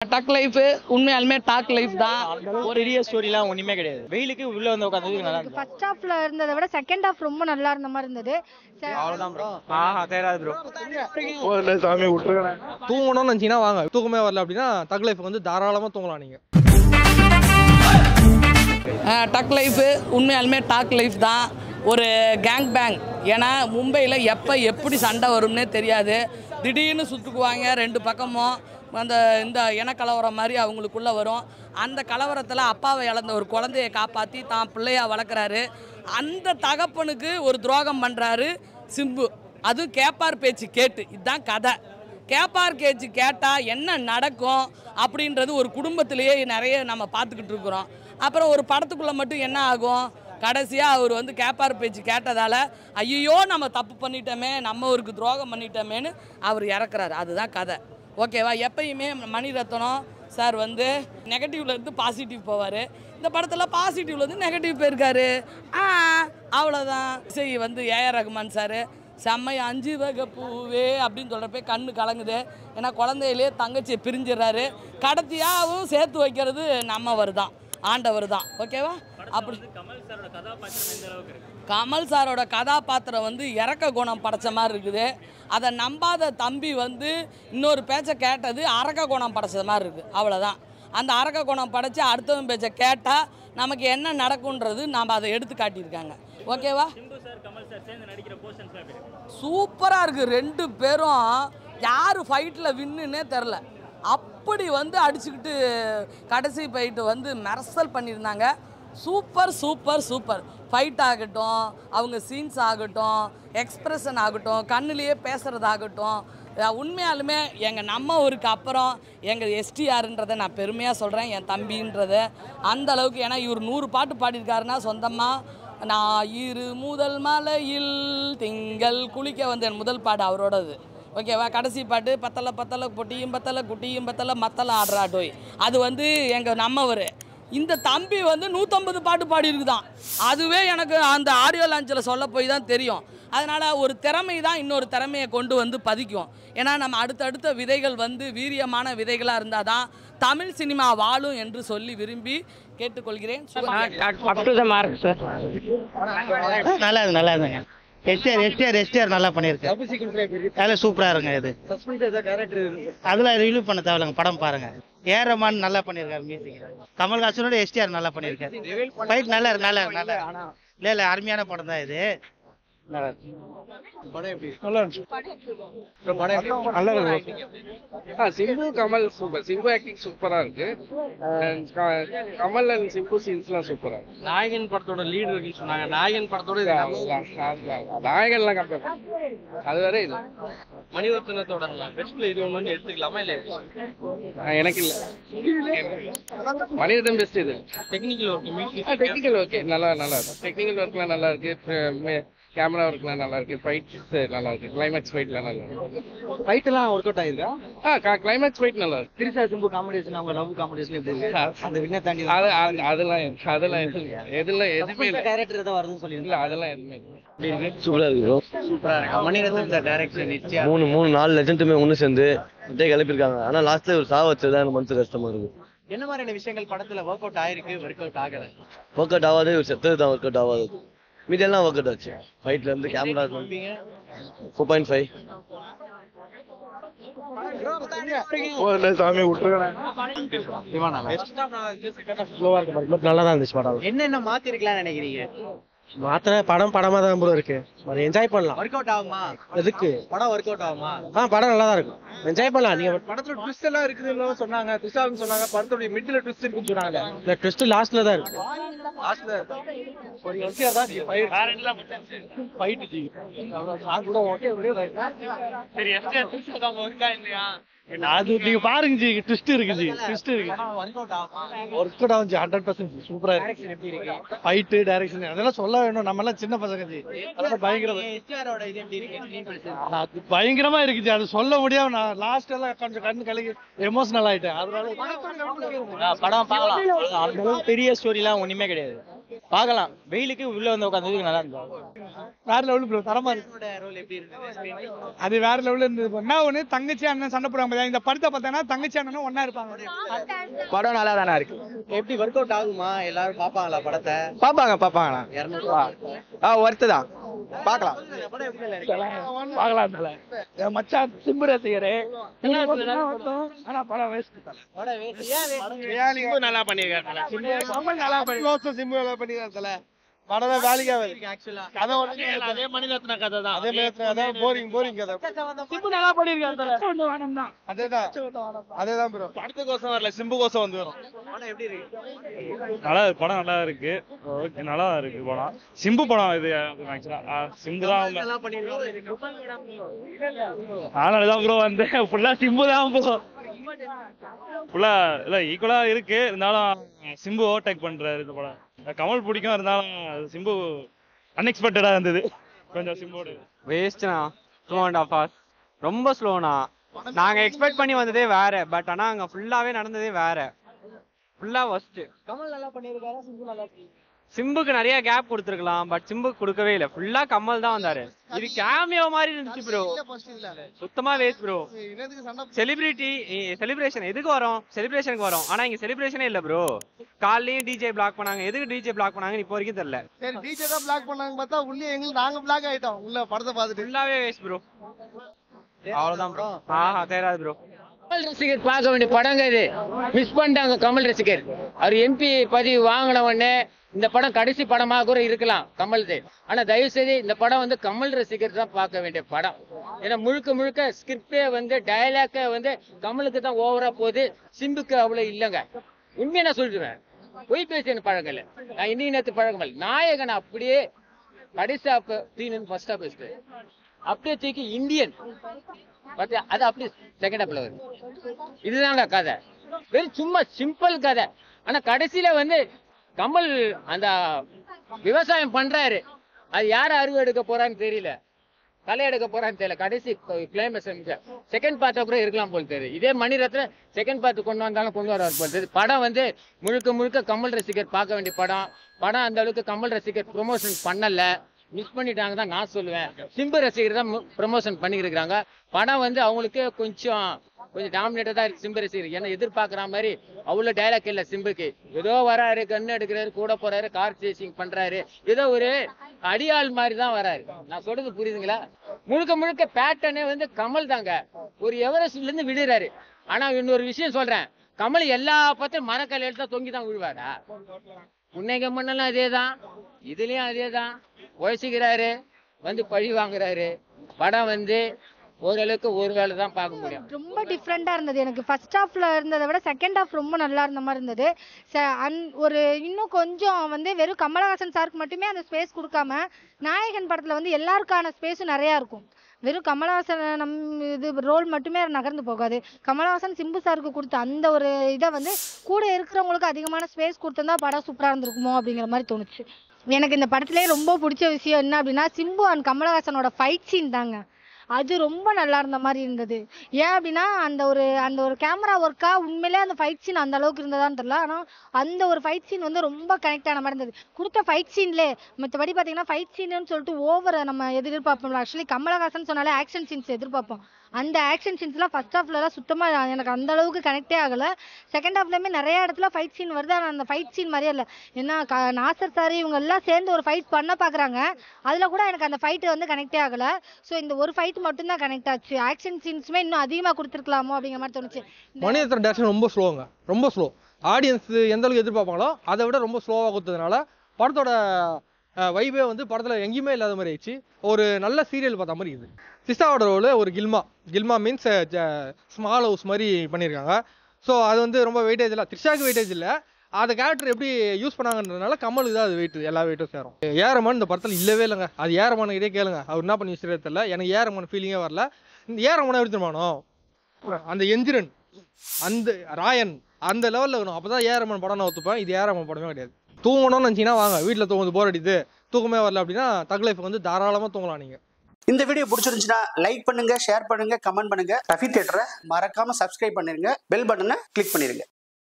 டக் life உண்மையாலுமே talk life தான். ஒரு பெரிய ஸ்டோரிலாம் ஒண்ணுமே கிடையாது. வெயிலுக்கு உள்ள வந்து உட்கார்ந்தது நல்லா இருந்துச்சு. ஃபர்ஸ்ட் ஹாஃப்ல இருந்ததை விட செகண்ட் ஹாஃப் ரொம்ப நல்லா இருந்த மாதிரி இருந்தது. அவ்வளவுதான் ப்ரோ. தேராது ப்ரோ. ஓ சாமி விட்டுருங்க. தூங்கணும்னு நினைச்சீங்கன்னா வாங்க. தூக்கமே வரல அப்படின்னா டக் லைஃப் வந்து தாராளமா தூங்கலாம் நீங்க. டக் லைஃப் உண்மையாலுமே டாக் லைஃப் தான். ஒரு கேங் பேங். ஏன்னா மும்பையில் எப்போ எப்படி சண்டை வரும்னே தெரியாது. திடீர்னு சுட்டுக்குவாங்க ரெண்டு பக்கமும். அந்த இந்த இனக்கலவரம் மாதிரி அவங்களுக்குள்ளே வரும். அந்த கலவரத்தில் அப்பாவை இழந்த ஒரு குழந்தையை காப்பாற்றி தான் பிள்ளையாக வளர்க்குறாரு. அந்த தகப்பனுக்கு ஒரு துரோகம் பண்ணுறாரு சிம்பு. அதுவும் கேப்பார் பேச்சு கேட்டு. இதுதான் கதை. கேப்பார் பேச்சு கேட்டால் என்ன நடக்கும் அப்படின்றது ஒரு குடும்பத்திலேயே நிறைய நம்ம பார்த்துக்கிட்டு இருக்கிறோம். அப்புறம் ஒரு படத்துக்குள்ளே மட்டும் என்ன ஆகும், கடைசியாக அவர் வந்து கேப்பார் பேச்சு கேட்டதால் ஐயோ நம்ம தப்பு பண்ணிட்டோமே, நம்ம அவருக்கு துரோகம் பண்ணிட்டோமேன்னு அவர் இறக்குறாரு. அதுதான் கதை. ஓகேவா? எப்பயுமே மணிரத்னம் சார் வந்து நெகட்டிவ்லேருந்து பாசிட்டிவ் போவார். இந்த படத்தில் பாசிட்டிவ்லேருந்து நெகட்டிவ் போயிருக்காரு. அவ்வளோதான். இசை வந்து ஏஆர் ரகுமான் சார் செம்மை 5 வகை பூவே அப்படின்னு சொல்கிறப்ப கண்ணு கலங்குது. ஏன்னா குழந்தையிலே தங்கச்சியை பிரிஞ்சிடறாரு. கடத்தியாகவும் சேர்த்து வைக்கிறது நம்மவர் தான், ஆண்டவர் தான். ஓகேவா? அப்படி கமல் சாரோட கதாபாத்திரம் வந்து இறக்க குணம் படைச்ச மாதிரி இருக்குது. அதை நம்பாத தம்பி வந்து இன்னொரு பேச்சை கேட்டது அரக்க குணம் படைச்ச மாதிரி இருக்குது. அவ்வளோதான். அந்த அரக்க குணம் படைச்சி அடுத்தவன் பேச்சை கேட்டால் நமக்கு என்ன நடக்குன்றது நாம் அதை எடுத்து காட்டியிருக்காங்க. ஓகேவா? சூப்பராக இருக்குது. ரெண்டு பேரும் யார் ஃபைட்டில் வின்னுன்னே தெரில. அப்படி வந்து அடிச்சுக்கிட்டு கடைசி ஃபைட்டு வந்து மெர்சல் பண்ணியிருந்தாங்க. Super super super. ஃபைட் ஆகட்டும், அவங்க சீன்ஸ் ஆகட்டும், எக்ஸ்ப்ரெஷன் ஆகட்டும், கண்ணுலேயே பேசுகிறதாகட்டும், உண்மையாலுமே எங்கள் நம்ம ஊருக்கு அப்புறம் எங்கள் எஸ்டிஆர்ன்றதை நான் பெருமையாக சொல்கிறேன், என் தம்பின்றதை. அந்த அளவுக்கு. ஏன்னா இவர் 100 பாட்டு பாடியிருக்காருன்னா சொந்தமாக. நான் முதல் மலையில் திங்கள் குளிக்க வந்தேன் முதல் பாடு அவரோடது. ஓகேவா? கடைசி பாட்டு பத்தலை பத்தலை பொட்டியும் பத்தலை குட்டியும் பத்தலை மத்தலை ஆடுறாட்டோய். அது வந்து எங்கள் நம்மவர். இந்த தம்பி வந்து 150 பாட்டு பாடியிருக்குதான். அதுவே எனக்கு அந்த ஆடியோ லான்ச்சில் சொல்ல போய் தான் தெரியும். அதனால் ஒரு திறமை தான் இன்னொரு திறமையை கொண்டு வந்து பதிக்கும். ஏன்னா நம்ம அடுத்தடுத்த விதைகள் வந்து வீரியமான விதைகளாக இருந்தால் தான் தமிழ் சினிமா வாழும் என்று சொல்லி விரும்பி கேட்டுக்கொள்கிறேன். நல்லா இருக்கு, நல்லா இருந்துங்க. எஸ்டிஆர் நல்லா பண்ணியிருக்கு. அதில் சூப்பராக இருங்க. இது அதெல்லாம் ரிவ்யூ பண்ண தேவையில்லைங்க, படம் பாருங்க. ஏஆர் ரஹ்மான் நல்லா பண்ணியிருக்காரு மியூசிக். கமல்ஹாசனோட எஸ்டிஆர் நல்லா பண்ணியிருக்காரு. ஃபைட் நல்லா இருக்கு, நல்லா இருக்கு, நல்லா இல்லை இல்லை அருமையான படம் தான் இது. சிம்பு கமல் சூப்பர். சிம்பு ஆக்டிங் சூப்பரா இருக்கு. கமல் அண்ட் சிம்பு சீன்ஸ்லாம் சூப்பரா இருக்கு. நாயகன் படத்தோட லீடு இருக்குன்னு சொன்னாங்க. நாயகன் படத்தோட நாயகன்லாம் கம்பேர் அது வேற. இது மணிரத்னத்தோட பெஸ்ட்ல இது ஒன்று எடுத்துக்கலாமா இல்லை? எனக்கு இல்ல, மணிரத்னம் பெஸ்ட். இது டெக்னிக்கல் ஒர்க், டெக்னிக்கல் ஓகே, நல்லா நல்லா இருக்கு. டெக்னிக்கல் ஒர்க்லாம் நல்லா இருக்கு. கேமரா ஒர்க்லாம் நல்லா இருக்கு. ஃபைட்ஸ் நல்லா இருக்கு. கிளைமேக்ஸ் ஃபைட்லாம் நல்லா இருக்கு. ஃபைட் எல்லாம் ஒர்க் அவுட் ஆயிருக்கா? கிளைமேக்ஸ் ஃபைட் நல்லா இருக்கு. திரிசா சிம்பு காமெடிஷன், அவங்க லவ் காமெடிஷன் எப்படி இருக்கு? அந்த வின்னர் தாண்டி அதெல்லாம் எதுவுமே இல்ல. டைரக்டர் ஏதோ வருதுன்னு சொல்லி இல்ல, அதெல்லாம் எதுவுமே இல்லை. சூப்பரா இருக்கு. சூப்பரா இருக்கு. மணிரத்னம் டைரக்ஷன் நிச்சயம். 4 லெஜண்டுமே ஒன்று சேர்ந்து அப்படியே கிளப்பிருக்காங்க. ஆனா லாஸ்ட்ல ஒரு சாவு வச்சதுதான் எனக்கு மனசு கஷ்டமா இருக்கு. என்ன மாதிரியான விஷயங்கள் படத்துல ஒர்க் அவுட் ஆயிருக்கு, ஒர்க் அவுட் ஆகல? ஒர்க் அவுட் ஆகாது, ஒரு செத்தது தான் ஒர்க் அவுட் ஆகாது. மீதெல்லாம் ஒர்க் அவுட் ஆச்சு. ஃபைட்ல இருந்து கேமரா 4.5. சாமி விட்டுருங்க. நல்லா தான் இருந்துச்சு படம். என்னென்ன மாத்தி இருக்கலாம்னு நினைக்கிறீங்க? மாத்திர படமா தான் ப்ரோ இருக்கு. என்ஜாய் பண்ணலாம். ஒர்க் அவுட் ஆகுமா? எதுக்கு படம் ஒர்க் அவுட் ஆகுமா? படம் நல்லா தான் இருக்கும், என்ஜாய் பண்ணலாம். நீங்க படத்துல ட்விஸ்ட் எல்லாம் இருக்குதுன்னு சொன்னாங்க, ட்விஸ்ட் சொன்னாங்க. படத்தோட மிடில் ட்விஸ்ட் இருக்குன்னு சொன்னாங்க. இந்த ட்விஸ்ட் லாஸ்ட்ல தான் இருக்கு. லாஸ்ட்ல ஒரு எஸ்டிஆர் தான் ஃபைட் ஜி. நான் கூட ஓகே சரி. எஸ்டிஆர் ட்விஸ்ட் தான் ஒர்க்கா இல்லையா? அது நீங்க பாருங்க ஜி, ட்விஸ்ட் இருக்கு ஜி, ட்விஸ்ட் இருக்கு. ஒர்க் அவுட் ஆகும் ஜி, 100% சூப்பரா இருக்கு. எப்படி இருக்கு ஃபைட், டைரக்ஷன் அதெல்லாம் சொல்ல வேணும். நம்ம எல்லாம் சின்ன பசங்க ஜி. அதெல்லாம் பயங்கரமா எஸ்டிஆரோட இது எப்படி இருக்கு? அது பயங்கரமா இருக்கு ஜி. அது சொல்ல முடியாம நான் லாஸ்ட் எல்லாம் கொஞ்சம் கண்ணு கலங்கி எமோஷனல் ஆயிட்டேன். அதனால படம் பார்க்கலாம். அந்த அளவுக்கு பெரிய ஸ்டோரிலாம் ஒண்ணுமே கிடையாது. பார்க்கலாம். வெயிலுக்கு உள்ள வந்து உட்காந்து நல்லா இருந்தது. வேற லெவல் ப்ரோ, தரமா இருக்கு. ரோல் எப்படி இருந்தது? அது வேற லெவல்ல இருந்தது. என்ன ஒண்ணு தங்கச்சி அண்ணன் சண்டை போடுவாங்க. இந்த படத்தை பார்த்தா தங்கச்சி அண்ணனும் ஒண்ணா இருப்பாங்க. படம் நல்லா தானே இருக்கு. எப்படி ஒர்க் அவுட் ஆகுமா? எல்லாரும் பாப்பாங்களா படத்தை? பாப்பாங்களா? 200 ரூபா. ஒர்த்து தான், பார்க்கலாம். பார்க்கலாம் தல. என் மச்சான் சிம்பு ரசிகரே. ஆனா படம் வேஸ்ட் தல. சிம்பு நல்லா பண்ணிருக்காங்க. கமல் நல்லா பண்ணி சிம்பு நல்லா பண்ணிருக்காங்க தல. படம் தான் வேலைக்கு ஆகாது. கதை அதே மணிரத்ன கதை தான். அதே மணிரத்ன கதை போரிங் கதை. சிம்பு நல்லா பண்ணிருக்காங்க தல. ஒண்ணு வேணும் தான். அதேதான் ப்ரோ. படத்துக்கோசம் வரல, சிம்பு கோசம் வந்து வரும். படம் எப்படி இருக்கு? படம் நல்லா இருக்கு. ஓகே, நல்லா இருக்கு படம். சிம்பு படம் இது ஆக்சுவலா. சிம்பு தான் நல்லா பண்ணிருக்காங்க. அதனாலதான் ப்ரோ வந்து ஃபுல்லா சிம்பு தான் ப்ரோ. ஃபுல்லா இல்ல ஈக்குவலா இருக்கு, இருந்தாலும் சிம்பு ஓவர்டேக் பண்றாரு இந்த படம். கமல் பிடிக்கும், இருந்தாலும் சிம்பு அன்எக்ஸ்பெக்டடா இருந்தது கொஞ்சம். சிம்போட வேஸ்ட்னா 2.5 hours ரொம்ப ஸ்லோனா. நாங்க எக்ஸ்பெக்ட் பண்ணி வந்ததே வேற, பட் ஆனா அங்க ஃபுல்லாவே நடந்ததே வேற. ஃபுல்லா வஸ்ட். கமல் நல்லா பண்ணிருக்காரா, சிம்பு நல்லா சிம்புக்கு நிறைய கேப் கொடுத்துருக்கலாம், பட் சிம்புக்கு கொடுக்கவே இல்லை. ஃபுல்லா கமல் தான் வந்தாரு. இது கேமியோ மாதிரி இருந்துச்சு ப்ரோ. சுத்தமா வேஸ்ட் ப்ரோ. செலிப்ரேஷன் எதுக்கு வரோம்? செலிப்ரேஷனுக்கு வரோம். ஆனா இங்க செலிப்ரேஷனே இல்ல ப்ரோ. காலையும் டிஜே பிளாக் பண்ணாங்க. எதுக்கு டிஜே பிளாக் பண்ணாங்கன்னு இப்போ வரைக்கும் தெரியல. சரி, டிஜே தான் பிளாக் பண்ணாங்க பார்த்தா உள்ளே எங்களுக்கு நாங்க பிளாக் ஆயிட்டோம். உள்ள படத்தை பார்த்துட்டு ஃபுல்லாவே வேஸ்ட் ப்ரோ. அவ்வளவுதான் ப்ரோ. தெரியாது ப்ரோ. கமல் ரசிகர் பார்க்க வேண்டிய படங்க இது. மிஸ் பண்ணிட்டாங்க கமல் ரசிகர். அவர் எம்பி பதவி வாங்கின உடனே இந்த படம் கடைசி படமாக கூட இருக்கலாம் கமல்து. ஆனா தயவு செய்து இந்த படம் வந்து கமல் ரசிகர் தான் பார்க்க வேண்டிய படம். ஏன்னா முழுக்க ஸ்கிரிப்டே வந்து டயலாக்கே வந்து கமலுக்கு தான் ஓவரா போகுது, சிம்புக்கு அவ்வளவு இல்லைங்க. உண்மையை நான் சொல்லிடுவேன். பொய் பேசி எனக்கு பழக்கம் இல்லை. நான் இன்னி நேரத்து பழக்கம் இல்லை. நாயகன் அப்படியே கடைசி ஃபர்ஸ்ட் ஹாப் பேசுறேன், அப்படியே தூக்கி இந்தியன் பார்த்தியா, அது அப்படியே செகண்ட் ஹாப்ல வருது. இதுதாங்க கதை. வெறும் சும்மா சிம்பிள் கதை. ஆனா கடைசியில வந்து கமல் அந்த விவசாயம் பண்றாரு. அது யார அறுவை எடுக்க போறான்னு தெரியல, களை எடுக்க போறான்னு தெரியல. கடைசி கிளைமேக்ஸ் செகண்ட் பார்ட்டா கூட இருக்கலாம் போல தெரியுது. இதே மணிரத்ன செகண்ட் பார்ட் கொண்டு வந்தாலும் கொண்டு வர போல தெரியுது. படம் வந்து முழுக்க கமல் ரசிகர் பார்க்க வேண்டிய படம். படம் அந்த அளவுக்கு கமல் ரசிகர் ப்ரொமோஷன் பண்ணல, மிஸ் பண்ணிட்டாங்க தான் நான் சொல்லுவேன். சிம்பு ரசிகர் தான் ப்ரொமோஷன் பண்ணிருக்காங்க. படம் வந்து அவங்களுக்கு கொஞ்சம் டாமினேட்டா தான் இருக்கு சிம்பு ரசிகர். ஏன்னா எதிர்பார்க்குற மாதிரி அவ்வளோ டைலாக் இல்லை சிம்புக்கு. ஏதோ வராரு, கண்ணு எடுக்கிறாரு, கூட போறாரு, கார் சேசிங் பண்றாரு, ஏதோ ஒரு அடியாள் மாதிரி தான் வராரு. நான் சொல்றது புரியுதுங்களா? முழுக்க பேட்டர்னே வந்து கமல் தாங்க. ஒரு எவரெஸ்ட்ல இருந்து விடுறாரு. ஆனா இன்னொரு விஷயம் சொல்றேன், கமல் எல்லா பத்தியும் மரக்கல் எடுத்தா தொங்கி தான் விழுவாரா? புன்னகை மண்ணெல்லாம் அதேதான், இதுலயும் அதேதான். உழைச்சிக்கிறாரு, வந்து பழி வாங்குறாரு. படம் வந்து ஓரளவுக்கு ஒரு வேலை தான் பார்க்க முடியும். ரொம்ப டிஃப்ரெண்டா இருந்தது. எனக்கு ஃபர்ஸ்ட் ஹாஃப்ல இருந்ததை விட செகண்ட் ஹாஃப் ரொம்ப நல்லா இருந்த மாதிரி இருந்தது. ஒரு இன்னும் கொஞ்சம் வந்து வெறும் கமலஹாசன் சாருக்கு மட்டுமே அந்த ஸ்பேஸ் கொடுக்காம நாயகன் படத்துல வந்து எல்லாருக்கான ஸ்பேஸும் நிறையா இருக்கும். வெறும் கமலஹாசன் இது ரோல் மட்டுமே நகர்ந்து போகாது. கமலஹாசன் சிம்பு சாருக்கு கொடுத்த அந்த ஒரு இதை வந்து கூட இருக்கிறவங்களுக்கு அதிகமான ஸ்பேஸ் கொடுத்திருந்தா படம் சூப்பரா இருந்திருக்குமோ அப்படிங்கிற மாதிரி தோணுச்சு. எனக்கு இந்த படத்திலே ரொம்ப பிடிச்ச விஷயம் என்ன அப்படின்னா, சிம்பு அண்ட் கமலஹாசனோட ஃபைட் சீன் தாங்க. அது ரொம்ப நல்லா இருந்த மாதிரி இருந்தது. ஏன் அப்படின்னா அந்த ஒரு கேமரா ஒர்க்கா உண்மையிலே அந்த ஃபைட் சீன் அந்த அளவுக்கு இருந்ததான்னு தெரியல. ஆனால் அந்த ஒரு ஃபைட் சீன் வந்து ரொம்ப கனெக்ட் ஆன மாதிரி இருந்தது. கொடுத்த ஃபைட் சீன்லே மற்றபடி பார்த்தீங்கன்னா ஃபைட் சீன்னு சொல்லிட்டு ஓவர் நம்ம எதிர்பார்ப்போம்ல. ஆக்சுவலி கமலஹாசன் சொன்னாலே ஆக்ஷன் சீன்ஸ் எதிர்பார்ப்போம். அந்த ஆக்ஷன் சீன்ஸ்லாம் ஃபர்ஸ்ட் ஹாஃப்லலாம் சுத்தமாக எனக்கு அந்த அளவுக்கு கனெக்டே ஆகலை. செகண்ட் ஹாஃப்லேயுமே நிறைய இடத்துல ஃபைட் சீன் வருது. ஆனால் அந்த ஃபைட் சீன் மாதிரியே இல்லை. ஏன்னா நாசர் சார் இவங்க எல்லாம் சேர்ந்து ஒரு ஃபைட் பண்ண பார்க்குறாங்க. அதில் கூட எனக்கு அந்த ஃபைட்டு வந்து கனெக்டே ஆகலை. ஸோ இந்த ஒரு ஃபைட் மட்டும்தான் கனெக்ட் ஆச்சு. ஆக்ஷன் சீன்ஸுமே இன்னும் அதிகமாக கொடுத்துருக்கலாமோ அப்படிங்கிற மாதிரி தோணுச்சு. மணிரத்னம் டேரக்ஷன் ரொம்ப ஸ்லோங்க, ரொம்ப ஸ்லோ. ஆடியன்ஸ் எந்த அளவுக்கு எதிர்பார்ப்பாங்களோ அதை விட ரொம்ப ஸ்லோவாக கொடுத்ததுனால படத்தோட வைபே வந்து படத்தில் எங்கேயுமே இல்லாத மாதிரி ஆயிடுச்சு. ஒரு நல்ல சீரியல் பார்த்த மாதிரி இது. சிஸ்டாவோட ரோல் ஒரு கில்மா மீன்ஸ் ஸ்மால் ஹவுஸ் மாதிரி பண்ணியிருக்காங்க. ஸோ அது வந்து ரொம்ப வெயிட்டேஜ் இல்லை, த்ரிஷாக்கு வெயிட்டேஜ் இல்லை. அந்த கேரக்டர் எப்படி யூஸ் பண்ணாங்கன்றதுனால கமலுக்கு தான் அது வெயிட், எல்லா வெயிட்டும் சேரும். ஏரமான் இந்த படத்தில் இல்லவே இல்லைங்க. அது ஏரமான இதே கேளுங்க, அவர் என்ன பண்ணி வச்சுருது தெரியல. எனக்கு ஏரமான ஃபீலிங்கே வரல. இந்த ஏரமான எப்படி தெரியுமானோ, அந்த எந்திரன், அந்த ராயன் அந்த லெவலில் வேணும். அப்போ தான் ஏரமான் படம் நான் ஒத்துப்பேன். இது ஏரமான் படமே கிடையாது. தூங்கணும்னு நினச்சிங்கன்னா வாங்க, வீட்டில் தூங்குது போர் அடிக்குது, தூக்கமே வரல அப்படின்னா தக் லைஃப் வந்து தாராளமாக தூங்கலாம். நீங்கள் இந்த வீடியோ பிடிச்சிருந்துச்சுன்னா லைக் பண்ணுங்க, ஷேர் பண்ணுங்க, கமெண்ட் பண்ணுங்க. ரஃபி தியேட்டரை மறக்காம சப்ஸ்கிரைப் பண்ணிருங்க, பெல் பட்டனை கிளிக் பண்ணிருங்க.